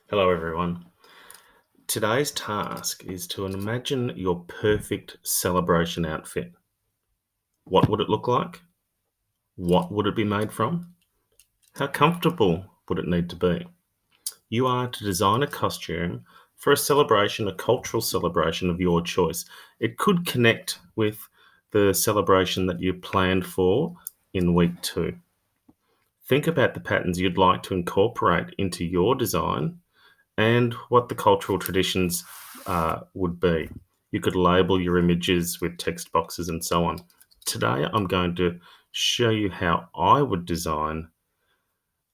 Hello, everyone. Today's task is to imagine your perfect celebration outfit. What would it look like? What would it be made from? How comfortable would it need to be? You are to design a costume for a celebration, a cultural celebration of your choice. It could connect with the celebration that you planned for in week two. Think about the patterns you'd like to incorporate into your design and what the cultural traditions would be. You could label your images with text boxes and so on. Today, I'm going to show you how I would design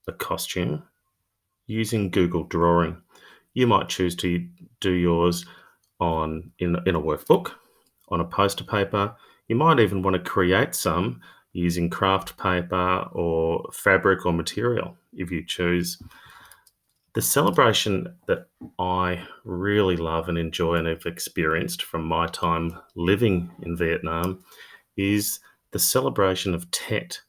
a costume using Google Drawing. You might choose to do yours in a workbook, on a poster paper. You might even want to create some using craft paper or fabric or material if you choose. The celebration that I really love and enjoy and have experienced from my time living in Vietnam is the celebration of Tet.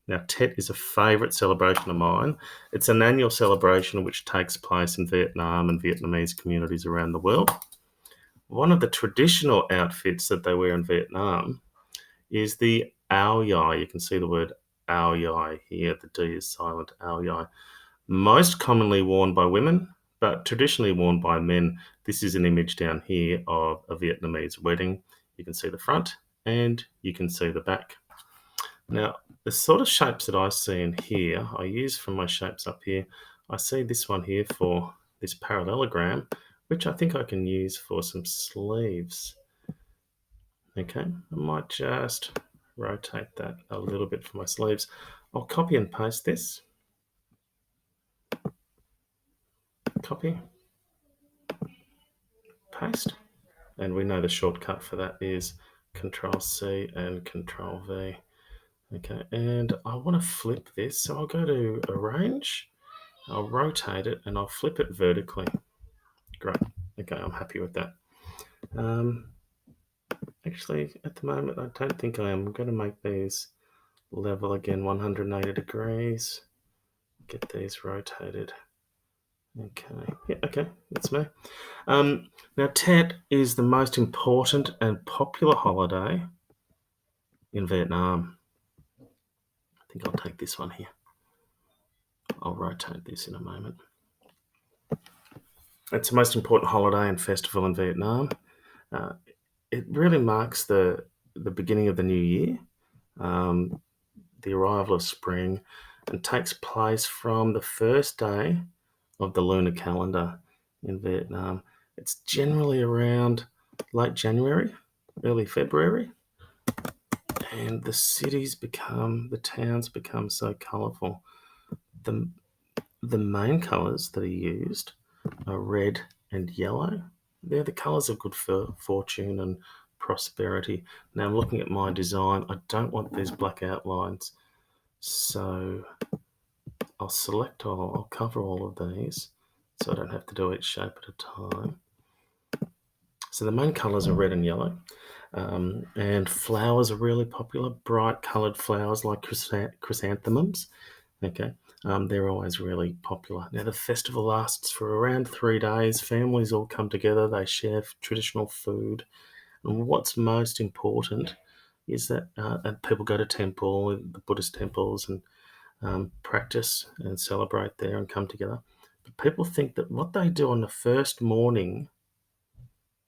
Now, Tet is a favourite celebration of mine. It's an annual celebration which takes place in Vietnam and Vietnamese communities around the world. One of the traditional outfits that they wear in Vietnam is the Ao Dai. You can see the word Ao Dai here. The D is silent, Ao Dai. Most commonly worn by women, but traditionally worn by men. This is an image down here of a Vietnamese wedding. You can see the front and you can see the back. Now, the sort of shapes that I see in here, I use for my shapes up here. I see this one here for this parallelogram, which I think I can use for some sleeves. Okay, I might just rotate that a little bit for my sleeves. I'll copy and paste this. Copy, paste. And we know the shortcut for that is Control C and Control V. Okay, and I want to flip this, so I'll go to Arrange, I'll rotate it, and I'll flip it vertically. Great. Okay, I'm happy with that. Actually, at the moment, I don't think I am. I'm going to make these level again, 180 degrees. Get these rotated. Okay, yeah, okay, that's me. Now, Tet is the most important and popular holiday in Vietnam. I think I'll take this one here. I'll rotate this in a moment. It's the most important holiday and festival in Vietnam. Uh, it really marks the beginning of the new year, um, the arrival of spring, and takes place from the first day of the lunar calendar in Vietnam. It's generally around late January, early February, and the towns become so colourful. The, the main colours that are used are red and yellow. They're the colours of good fortune and prosperity. Now I'm looking at my design. I don't want these black outlines, so I'll cover all of these so I don't have to do each shape at a time. So the main colours are red and yellow. And flowers are really popular, bright coloured flowers like chrysanthemums. Okay, they're always really popular. Now, the festival lasts for around 3 days. Families all come together, they share traditional food. And what's most important is that and people go to temple, the Buddhist temples, and practice and celebrate there and come together. But people think that what they do on the first morning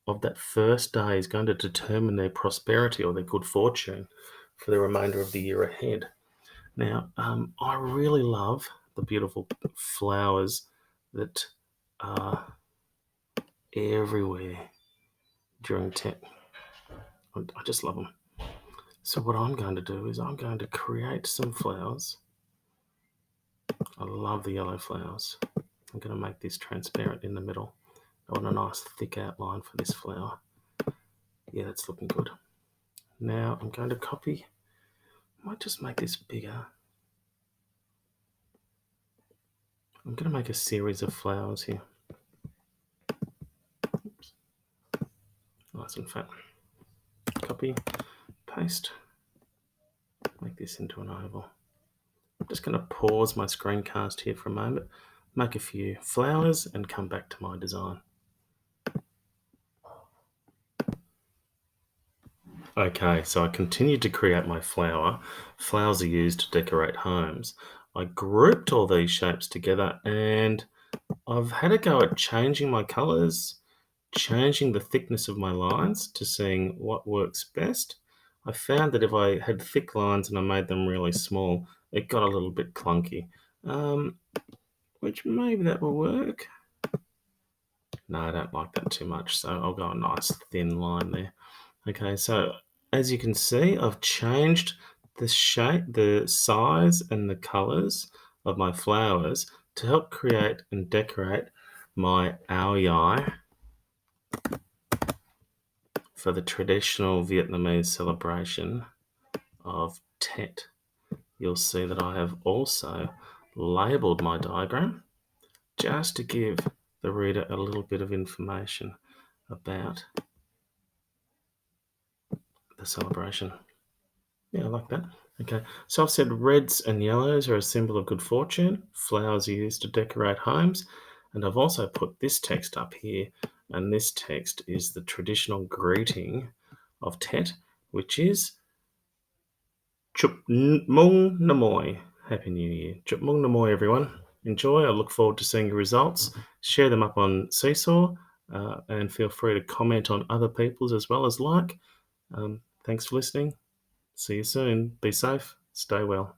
of that first day is going to determine their prosperity or their good fortune for the remainder of the year ahead. Now, I really love the beautiful flowers that are everywhere during Tet. I just love them. So what I'm going to do is I'm going to create some flowers. I love the yellow flowers. I'm going to make this transparent in the middle. I want a nice thick outline for this flower. Yeah, that's looking good. Now I'm going to copy. I might just make this bigger. I'm going to make a series of flowers here. Oops. Nice and fat. Copy, paste. Make this into an oval. I'm just going to pause my screencast here for a moment. make a few flowers, and come back to my design. Okay, so I continued to create my flower. Flowers are used to decorate homes. I grouped all these shapes together and I've had a go at changing my colours, changing the thickness of my lines to seeing what works best. I found that if I had thick lines and I made them really small, it got a little bit clunky. Um, which maybe that will work. No, I don't like that too much, so I'll go a nice thin line there. Okay, so as you can see, I've changed the shape, the size, and the colors of my flowers to help create and decorate my aoyai for the traditional Vietnamese celebration of Tet. You'll see that I have also labeled my diagram just to give the reader a little bit of information about the celebration. Yeah, I like that. Okay, so I've said reds and yellows are a symbol of good fortune. Flowers are used to decorate homes. And I've also put this text up here. And this text is the traditional greeting of Tet, which is Chup Mung Namoy. Happy New Year. Chup Mung Namoy, everyone. Enjoy. I look forward to seeing your results. Share them up on Seesaw and feel free to comment on other people's as well as like. Thanks for listening. See you soon. Be safe. Stay well.